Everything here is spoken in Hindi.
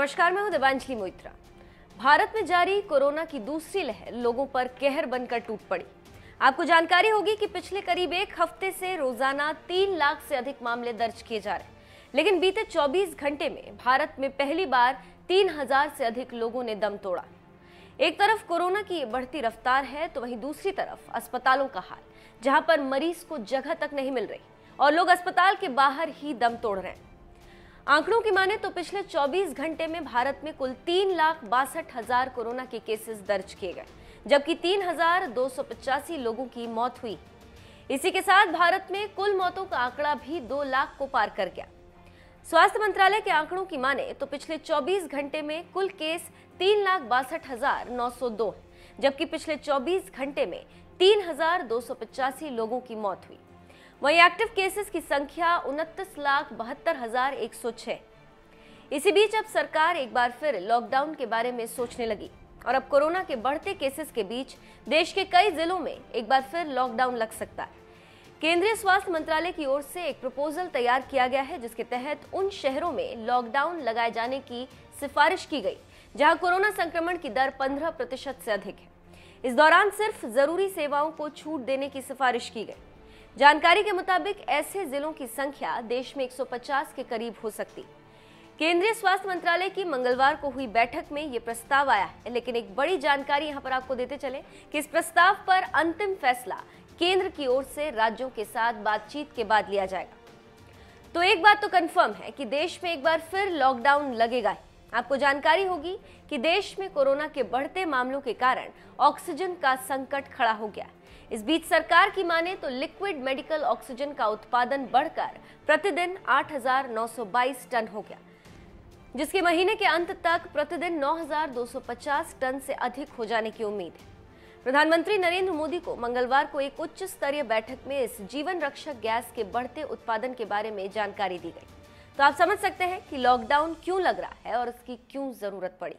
नमस्कार, मैं हूं देवांजलि मोइत्रा। भारत में जारी कोरोना की दूसरी लहर लोगों पर कहर बनकर टूट पड़ी। आपको जानकारी होगी कि पिछले करीब एक हफ्ते से रोजाना 3 लाख से अधिक मामले दर्ज किए जा रहे हैं, लेकिन बीते 24 घंटे में भारत में पहली बार 3000 से अधिक लोगों ने दम तोड़ा। एक तरफ कोरोना की ये बढ़ती रफ्तार है, तो वहीं दूसरी तरफ अस्पतालों का हाल, जहां पर मरीज को जगह तक नहीं मिल रही और लोग अस्पताल के बाहर ही दम तोड़ रहे हैं। आंकड़ों की माने तो पिछले 24 घंटे में भारत में कुल 3,62,000 कोरोना के केसेस दर्ज किए गए, जबकि 3,285 लोगों की मौत हुई। इसी के साथ भारत में कुल मौतों का आंकड़ा भी 2 लाख को पार कर गया। स्वास्थ्य मंत्रालय के आंकड़ों की माने तो पिछले 24 घंटे में कुल केस 3,62,902 है, जबकि पिछले 24 घंटे में 3,285 लोगों की मौत हुई। वहीं एक्टिव केसेस की संख्या 29,72,106। इसी बीच अब सरकार एक बार फिर लॉकडाउन के बारे में सोचने लगी और अब कोरोना के बढ़ते केसेस के बीच देश के कई जिलों में एक बार फिर लॉकडाउन लग सकता है। केंद्रीय स्वास्थ्य मंत्रालय की ओर से एक प्रपोजल तैयार किया गया है, जिसके तहत उन शहरों में लॉकडाउन लगाए जाने की सिफारिश की गई जहां कोरोना संक्रमण की दर 15% से अधिक है। इस दौरान सिर्फ जरूरी सेवाओं को छूट देने की सिफारिश की गई। जानकारी के मुताबिक ऐसे जिलों की संख्या देश में 150 के करीब हो सकती। केंद्रीय स्वास्थ्य मंत्रालय की मंगलवार को हुई बैठक में यह प्रस्ताव आया है, लेकिन एक बड़ी जानकारी यहां पर आपको देते चले कि इस प्रस्ताव पर अंतिम फैसला केंद्र की ओर से राज्यों के साथ बातचीत के बाद लिया जाएगा। तो एक बात तो कंफर्म है कि देश में एक बार फिर लॉकडाउन लगेगा। आपको जानकारी होगी कि देश में कोरोना के बढ़ते मामलों के कारण ऑक्सीजन का संकट खड़ा हो गया। इस बीच सरकार की माने तो लिक्विड मेडिकल ऑक्सीजन का उत्पादन बढ़कर प्रतिदिन 8,922 टन हो गया, जिसके महीने के अंत तक प्रतिदिन 9,250 टन से अधिक हो जाने की उम्मीद है। प्रधानमंत्री नरेंद्र मोदी को मंगलवार को एक उच्च स्तरीय बैठक में इस जीवन रक्षक गैस के बढ़ते उत्पादन के बारे में जानकारी दी गई। तो आप समझ सकते हैं कि लॉकडाउन क्यों लग रहा है और इसकी क्यों जरूरत पड़ी।